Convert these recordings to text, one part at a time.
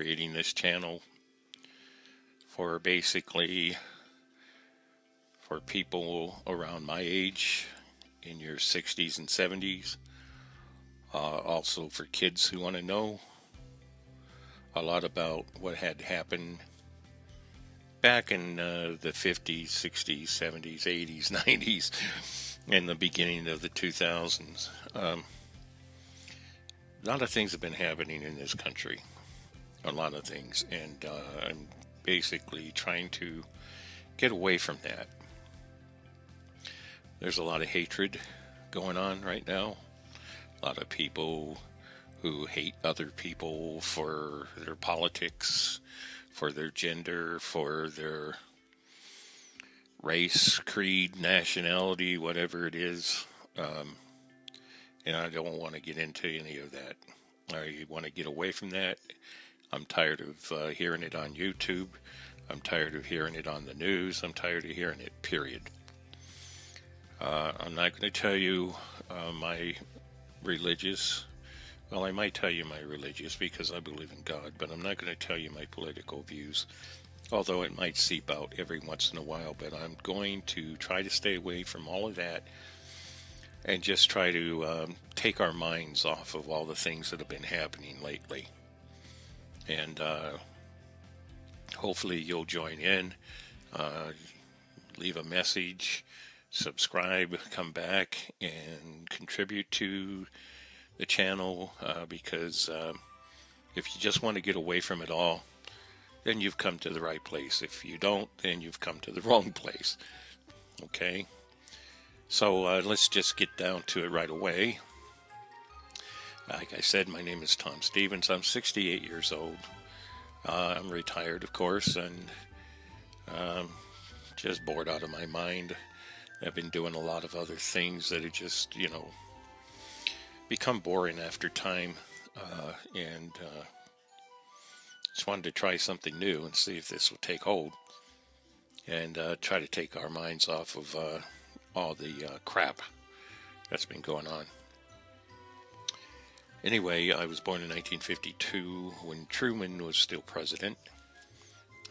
creating this channel for basically for people around my age in your 60s and 70s. Also for kids who want to know a lot about what had happened back in the 50s, 60s, 70s, 80s, 90s, and the beginning of the 2000s. A lot of things have been happening in this country. A lot of things. And I'm basically trying to get away from that. There's a lot of hatred going on right now. A lot of people who hate other people for their politics, for their gender, for their race, creed, nationality, whatever it is. And I don't want to get into any of that. I want to get away from that. I'm tired of hearing it on YouTube. I'm tired of hearing it on the news. I'm tired of hearing it, period. I'm not going to tell you my religious. Well, I might tell you my religious because I believe in God, but I'm not going to tell you my political views, although it might seep out every once in a while. But I'm going to try to stay away from all of that and just try to take our minds off of all the things that have been happening lately. And hopefully you'll join in, leave a message, subscribe, come back, and contribute to the channel, because if you just want to get away from it all, then you've come to the right place. If you don't, then you've come to the wrong place. Okay? So let's just get down to it right away. Like I said, my name is Tom Stevens. I'm 68 years old. I'm retired, of course, and just bored out of my mind. I've been doing a lot of other things that are just, become boring after time, and just wanted to try something new and see if this will take hold, and try to take our minds off of all the crap that's been going on. Anyway, I was born in 1952 when Truman was still president,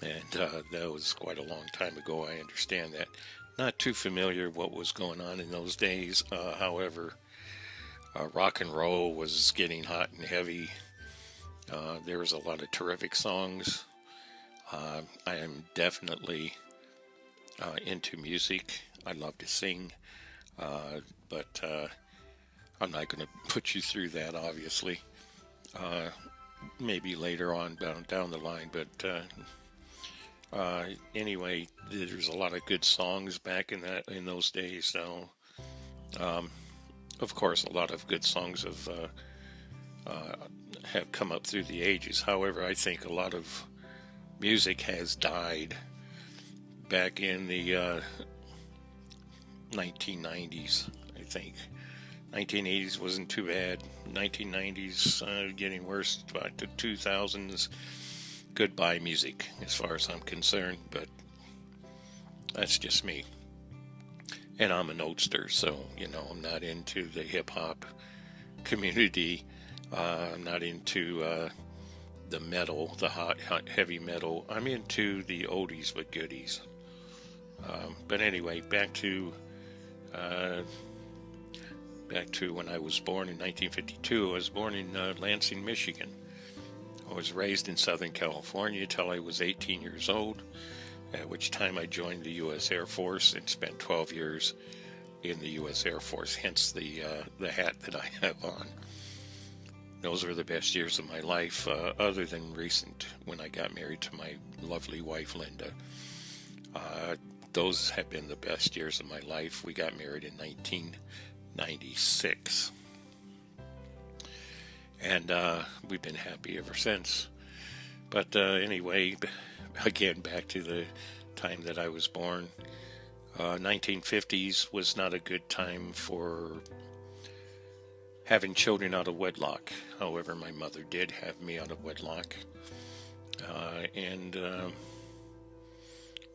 and that was quite a long time ago. I understand that. Not too familiar what was going on in those days. However, rock and roll was getting hot and heavy. There was a lot of terrific songs. I am definitely into music. I love to sing, but I'm not going to put you through that, obviously. Maybe later on down the line, but anyway, there's a lot of good songs back in those days. Now, of course, a lot of good songs have come up through the ages. However, I think a lot of music has died back in the 1990s, I think. 1980s wasn't too bad. 1990s getting worse. About the 2000s, goodbye music as far as I'm concerned, but that's just me. And I'm an oldster, so, I'm not into the hip-hop community. I'm not into the metal, the hot, heavy metal. I'm into the oldies but goodies. But anyway, back to when I was born in 1952. I was born in Lansing, Michigan. I was raised in Southern California till I was 18 years old, at which time I joined the U.S. Air Force and spent 12 years in the U.S. Air Force, hence the hat that I have on. Those were the best years of my life, other than recent, when I got married to my lovely wife, Linda. Those have been the best years of my life. We got married in 1996. And we've been happy ever since. But anyway, again, back to the time that I was born. 1950s was not a good time for having children out of wedlock. However, my mother did have me out of wedlock. And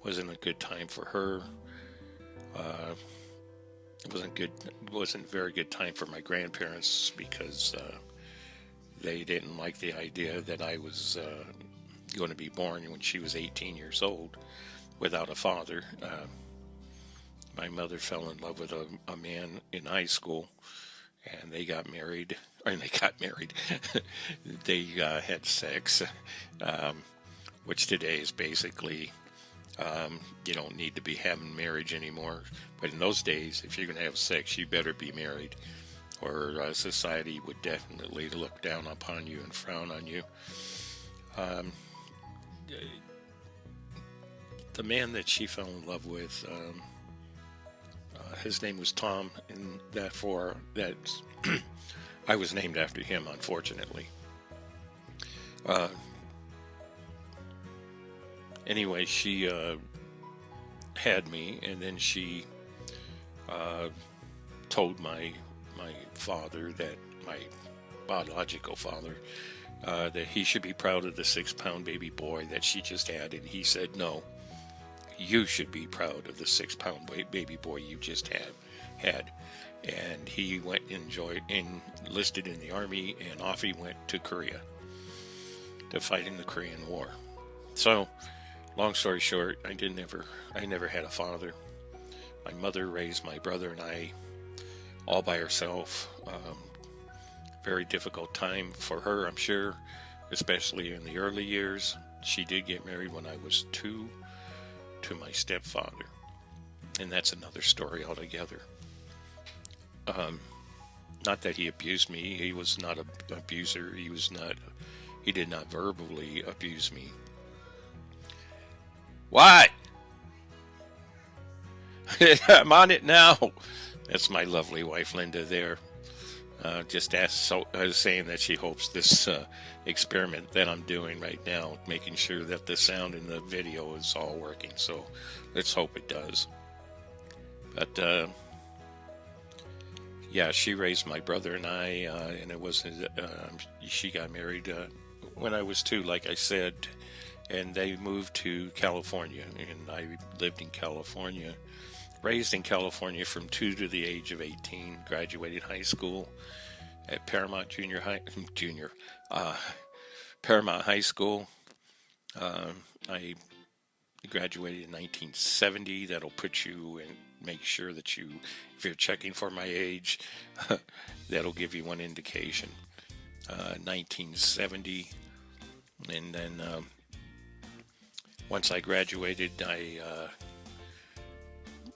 wasn't a good time for her. It wasn't a very good time for my grandparents because they didn't like the idea that I was going to be born when she was 18 years old without a father. My mother fell in love with a man in high school, and they got married. They had sex, which today is basically you don't need to be having marriage anymore. But in those days, if you're going to have sex, you better be married, or society would definitely look down upon you and frown on you. The man that she fell in love with, his name was Tom, and therefore that I was named after him, unfortunately. Anyway, she had me, and then she told my father, that my biological father, that he should be proud of the 6-pound baby boy that she just had, and he said, no, you should be proud of the 6-pound baby boy you just had. And he went enlisted in the army, and off he went to Korea to fight in the Korean War. So, long story short, I never had a father. My mother raised my brother and I all by herself. Very difficult time for her, I'm sure, especially in the early years. She did get married when I was 2 to my stepfather, and that's another story altogether. Not that he abused me. He was not an abuser. He did not verbally abuse me. What? I'm on it now. That's my lovely wife, Linda, there. Saying that she hopes this experiment that I'm doing right now, making sure that the sound in the video is all working. So let's hope it does. But yeah, she raised my brother and I, and it wasn't. She got married when I was 2, like I said, and they moved to California, and I lived in California. Raised in California from 2 to the age of 18, graduated high school at Paramount Paramount High School. I graduated in 1970. That'll put you and make sure that if you're checking for my age, that'll give you one indication. 1970, and then once I graduated,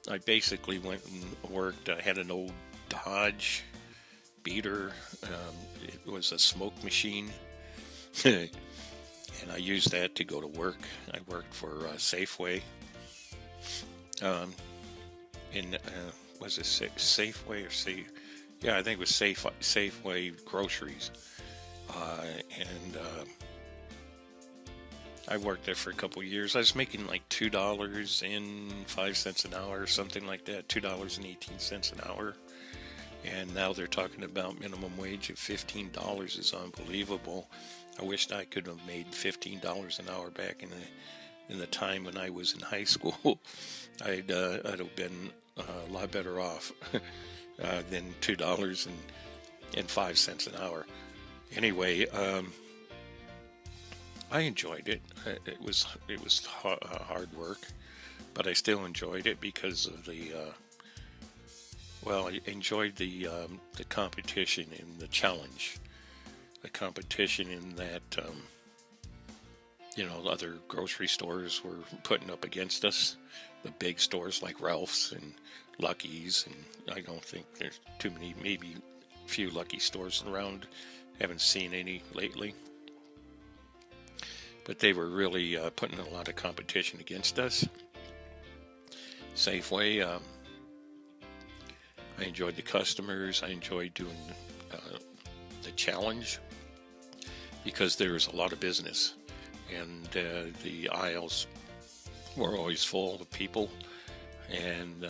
I basically went and worked. I had an old Dodge beater. It was a smoke machine, and I used that to go to work. I worked for Safeway. Was it Safeway or Safe? Yeah, I think it was Safeway groceries, and I worked there for a couple of years. I was making like $2.05 an hour, or something like that, $2.18 an hour. And now they're talking about minimum wage of $15 is unbelievable. I wished I could have made $15 an hour back in the time when I was in high school. I'd have been a lot better off than $2.05 an hour. Anyway, I enjoyed it. It was hard work, but I still enjoyed it because of I enjoyed the competition and the challenge. The competition in that, other grocery stores were putting up against us. The big stores like Ralph's and Lucky's, and I don't think there's too many, maybe a few Lucky stores around. Haven't seen any lately. But they were really putting a lot of competition against us. Safeway, I enjoyed the customers. I enjoyed doing the challenge because there was a lot of business, and the aisles were always full of people. And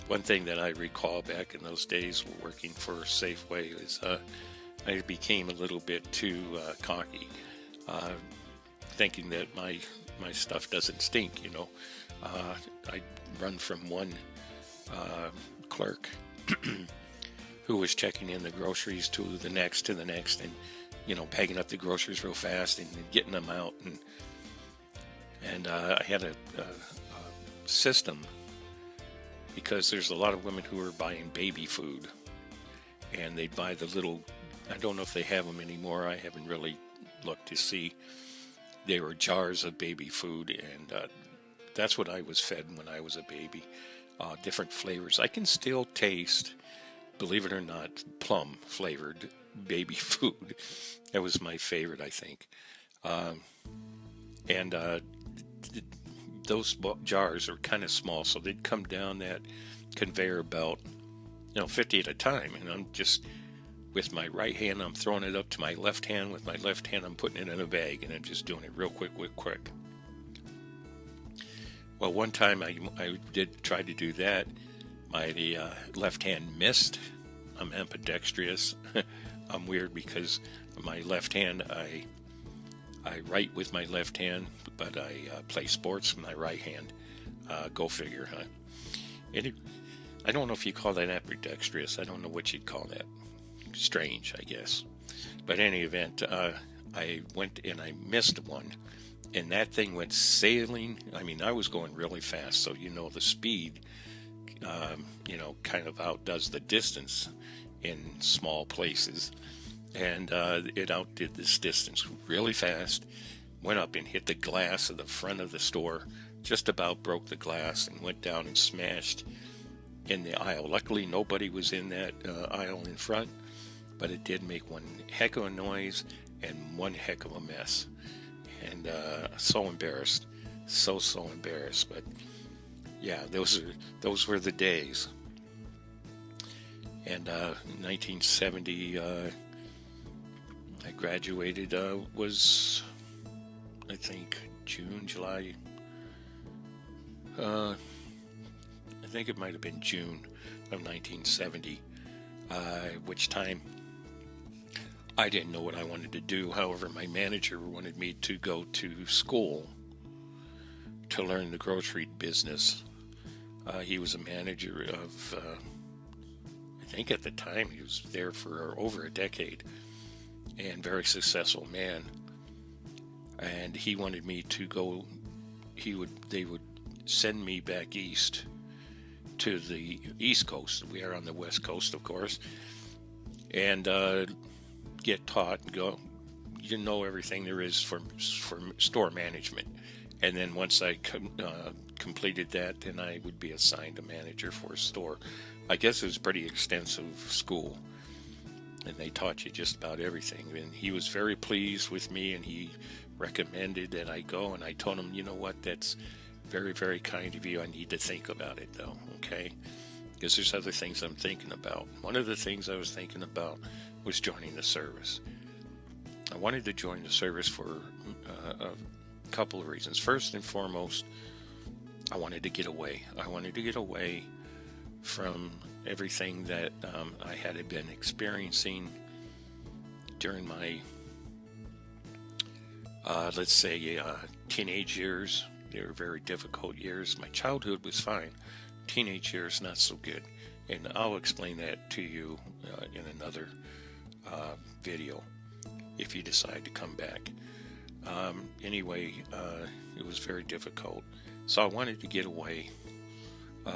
one thing that I recall back in those days working for Safeway is I became a little bit too cocky, thinking that my stuff doesn't stink, I'd run from one clerk who was checking in the groceries to the next, and bagging up the groceries real fast and getting them out. And I had a system, because there's a lot of women who are buying baby food, and they'd buy the little, I don't know if they have them anymore. I haven't really looked to see. They were jars of baby food, and that's what I was fed when I was a baby. Different flavors. I can still taste, believe it or not, plum flavored baby food. That was my favorite, I think. And those jars are kind of small, so they'd come down that conveyor belt, 50 at a time, and I'm just, with my right hand, I'm throwing it up to my left hand. With my left hand, I'm putting it in a bag, and I'm just doing it real quick. Well, one time I did try to do that. My left hand missed. I'm ambidextrous. I'm weird because my left hand, I write with my left hand, but I play sports with my right hand. Go figure, huh? I don't know if you call that ambidextrous. I don't know what you'd call that. Strange, I guess. But in any event, I went and I missed one, and that thing went sailing. I mean, I was going really fast, so the speed, kind of outdoes the distance in small places. And it outdid this distance really fast, went up and hit the glass of the front of the store, just about broke the glass, and went down and smashed in the aisle. Luckily, nobody was in that aisle in front, but it did make one heck of a noise and one heck of a mess. And so embarrassed, so embarrassed. But yeah, those were the days. And in 1970, I graduated, was, I think, July. I think it might have been June of 1970, which time I didn't know what I wanted to do. However, my manager wanted me to go to school to learn the grocery business. He was a manager of, I think at the time he was there for over a decade, and very successful man. And he wanted me to go. They would send me back east to the East Coast. We are on the West Coast, of course, and get taught and go. You know everything there is for store management, and then once I completed that, then I would be assigned a manager for a store. I guess it was pretty extensive school, and they taught you just about everything. And he was very pleased with me, and he recommended that I go. And I told him, you know what, that's very, very kind of you. I need to think about it, though, okay? Because there's other things I'm thinking about. One of the things I was thinking about was joining the service. I wanted to join the service for a couple of reasons. First and foremost, I wanted to get away. I wanted to get away from everything that I had been experiencing during my, let's say, teenage years. They were very difficult years. My childhood was fine. Teenage years, not so good. And I'll explain that to you in another video if you decide to come back. Anyway, it was very difficult. So I wanted to get away.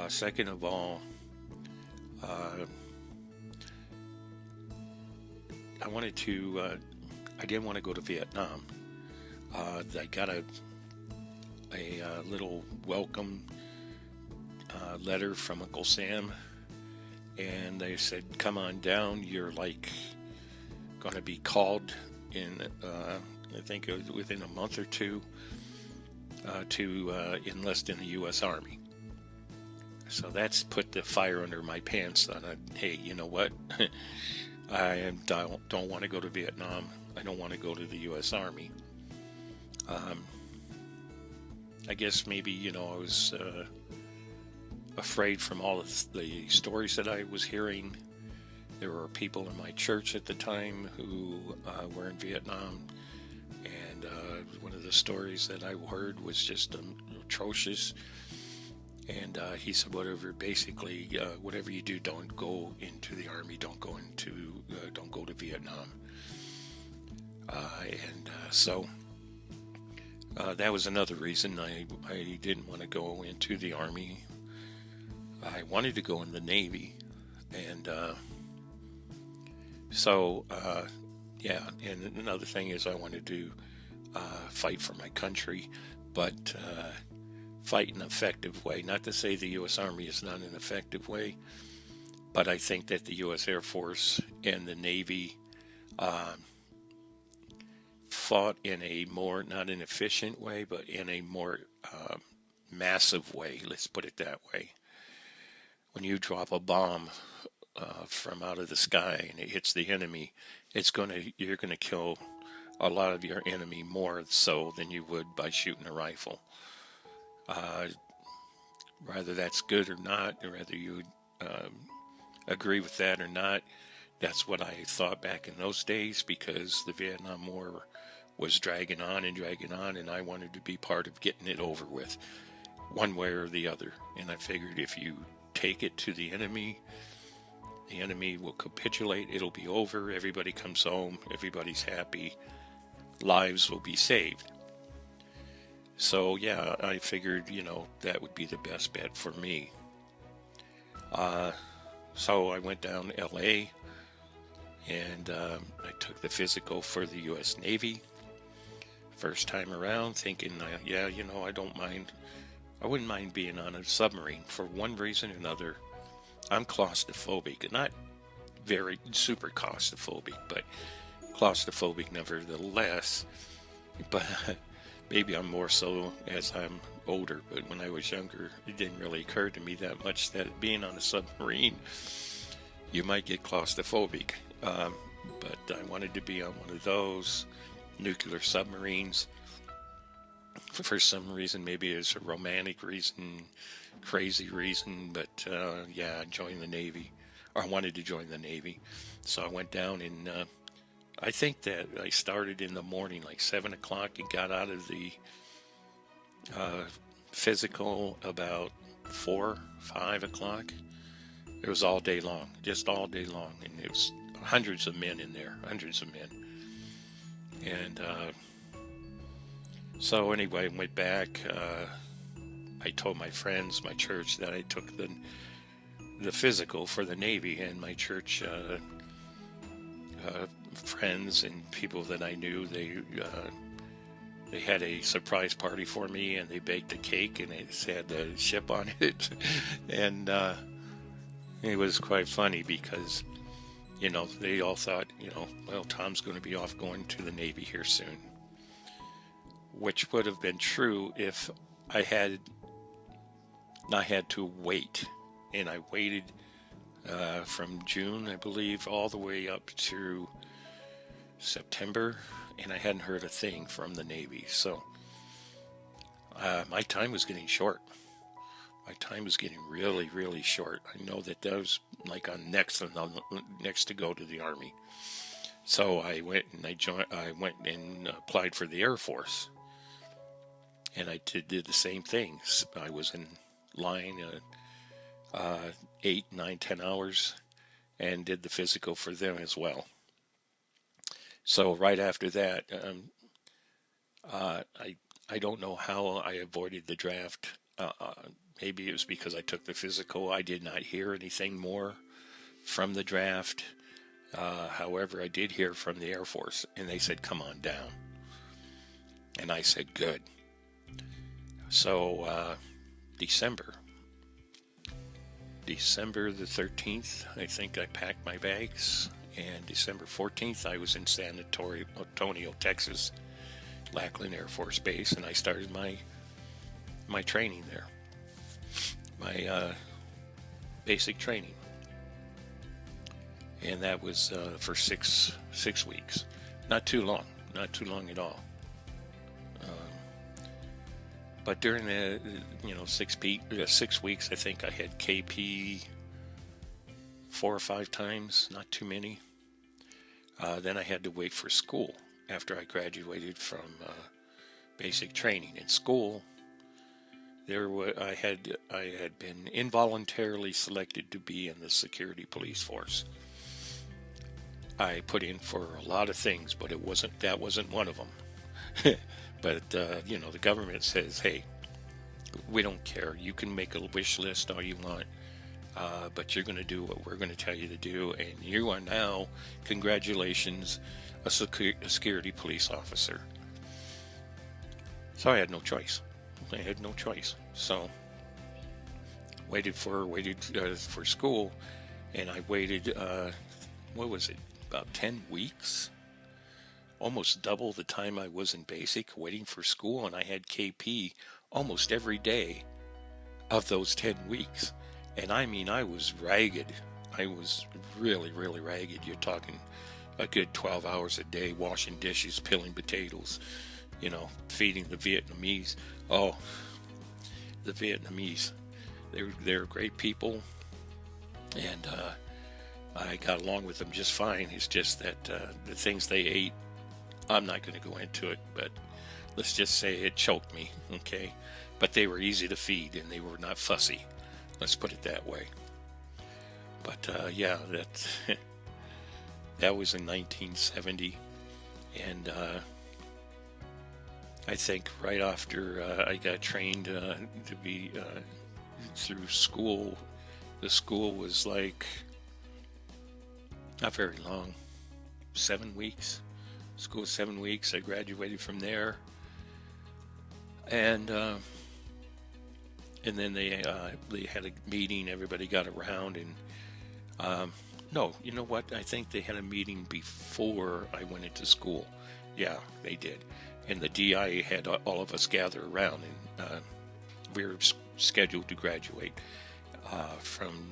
Second of all, I didn't want to go to Vietnam. I got a little welcome letter from Uncle Sam, and they said, come on down, you're like going to be called in, I think it was within a month or two, to enlist in the U.S. Army. So that's put the fire under my pants on hey, you know what? I don't want to go to Vietnam. I don't want to go to the U.S. Army. I guess maybe, I was afraid from all of the stories that I was hearing. There were people in my church at the time who were in Vietnam, and one of the stories that I heard was just atrocious. And he said, whatever you do, don't go into the Army, don't go to Vietnam. And so that was another reason I didn't want to go into the Army. I wanted to go in the Navy. And yeah, and another thing is I wanted to fight for my country, but fight in an effective way. Not to say the U.S. Army is not an effective way, but I think that the U.S. Air Force and the Navy fought in a more, not an efficient way, but in a more massive way. Let's put it that way. When you drop a bomb from out of the sky and it hits the enemy, you're gonna kill a lot of your enemy more so than you would by shooting a rifle. Whether that's good or not, or whether you agree with that or not, that's what I thought back in those days, because the Vietnam War was dragging on, and I wanted to be part of getting it over with, one way or the other. And I figured if you take it to the enemy will capitulate, it'll be over, everybody comes home, everybody's happy, lives will be saved. So yeah, I figured, that would be the best bet for me. So I went down to LA, and I took the physical for the U.S. Navy. First time around, thinking, I wouldn't mind being on a submarine. For one reason or another, I'm claustrophobic, not very super claustrophobic, but claustrophobic nevertheless. But maybe I'm more so as I'm older, but when I was younger, it didn't really occur to me that much that being on a submarine, you might get claustrophobic. But I wanted to be on one of those nuclear submarines. For some reason, maybe it's a romantic reason, crazy reason, but I joined the Navy, or I wanted to join the Navy. So I went down, and I think that I started in the morning, like 7 o'clock, and got out of the physical about 5 o'clock. It was all day long, just all day long, and it was hundreds of men in there, And so anyway, I went back. I told my friends, my church, that I took the physical for the Navy, and my church friends and people that I knew, they had a surprise party for me, and they baked a cake, and it had the ship on it. And it was quite funny because, they all thought, well, Tom's going to be off going to the Navy here soon. Which would have been true if I had not had to wait. And I waited from June, I believe, all the way up to September, and I hadn't heard a thing from the Navy. So my time was getting short. My time was getting really, really short. I know that was like on next to go to the Army. So I went and applied for the Air Force, and I did the same thing. I was in line 8, 9, 10 hours, and did the physical for them as well. So right after that, I don't know how I avoided the draft. Maybe it was because I took the physical. I did not hear anything more from the draft. However, I did hear from the Air Force, and they said, come on down. And I said, good. So December the 13th, I think I packed my bags, and December 14th, I was in San Antonio, Texas, Lackland Air Force Base, and I started my training there, my basic training, and that was for six weeks. Not too long at all. But during the 6 weeks, I think I had KP 4 or 5 times, not too many. Then I had to wait for school after I graduated from basic training. In school, I had been involuntarily selected to be in the security police force. I put in for a lot of things, but that wasn't one of them. But the government says, hey, we don't care. You can make a wish list all you want, but you're going to do what we're going to tell you to do, and you are now, congratulations, a security police officer. So I had no choice. So waited for school, and I waited. What was it? About 10 weeks. Almost double the time I was in basic waiting for school, and I had KP almost every day of those 10 weeks. And I mean, I was ragged. I was really, really ragged. You're talking a good 12 hours a day, washing dishes, peeling potatoes, feeding the Vietnamese. Oh, the Vietnamese. They're great people, and I got along with them just fine. It's just that the things they ate, I'm not going to go into it, but let's just say it choked me, okay? But they were easy to feed, and they were not fussy. Let's put it that way. But yeah, that was in 1970, and I think right after I got trained to be through school, the school was like not very long, 7 weeks. School 7 weeks. I graduated from there, and then they had a meeting. Everybody got around, and no, you know what? I think they had a meeting before I went into school. Yeah, they did, and the DI had all of us gather around, and we were scheduled to graduate from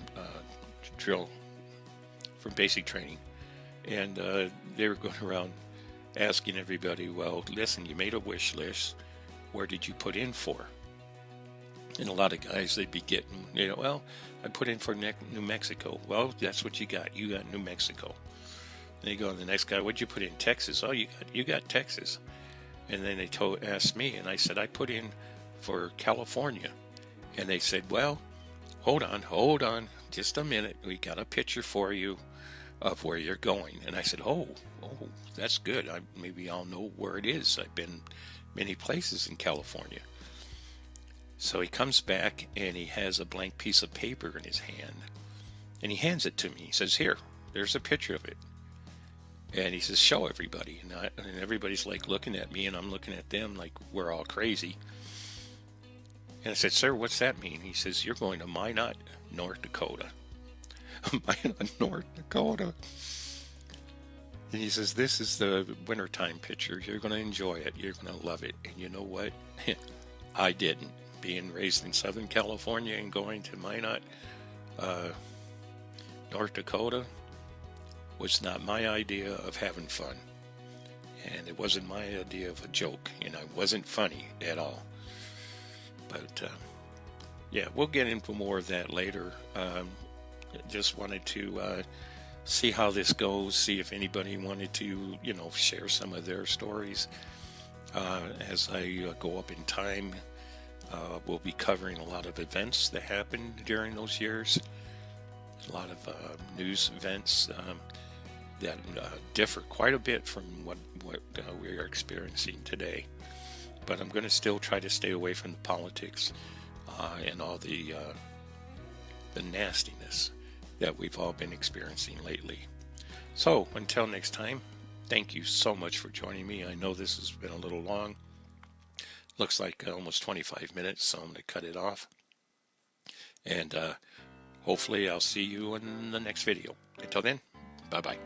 basic training, and they were going around asking everybody, well, listen, you made a wish list. Where did you put in for? And a lot of guys, they'd be getting, well, I put in for New Mexico. Well, that's what you got. You got New Mexico. And they go to the next guy, what'd you put in? Texas. Oh, you got Texas. And then they asked me, and I said, I put in for California. And they said, well, hold on, just a minute. We got a picture for you of where you're going. And I said, oh, that's good. Maybe I'll know where it is. I've been many places in California. So he comes back, and he has a blank piece of paper in his hand, and he hands it to me. He says, here, there's a picture of it. And he says, show everybody. And everybody's like looking at me, and I'm looking at them like we're all crazy. And I said, sir, what's that mean? He says, you're going to Minot, North Dakota. Minot, North Dakota. And he says, this is the wintertime picture. You're going to enjoy it. You're going to love it. And you know what? I didn't. Being raised in Southern California and going to Minot, North Dakota, was not my idea of having fun. And it wasn't my idea of a joke. And I wasn't funny at all. But, yeah, we'll get into more of that later. Just wanted to see how this goes, see if anybody wanted to, share some of their stories. As I go up in time, we'll be covering a lot of events that happened during those years, a lot of news events that differ quite a bit from what we are experiencing today. But I'm going to still try to stay away from the politics and all the nastiness that we've all been experiencing lately. So until next time, thank you so much for joining me. I know this has been a little long. Looks like almost 25 minutes, so I'm going to cut it off. And hopefully I'll see you in the next video. Until then, bye-bye.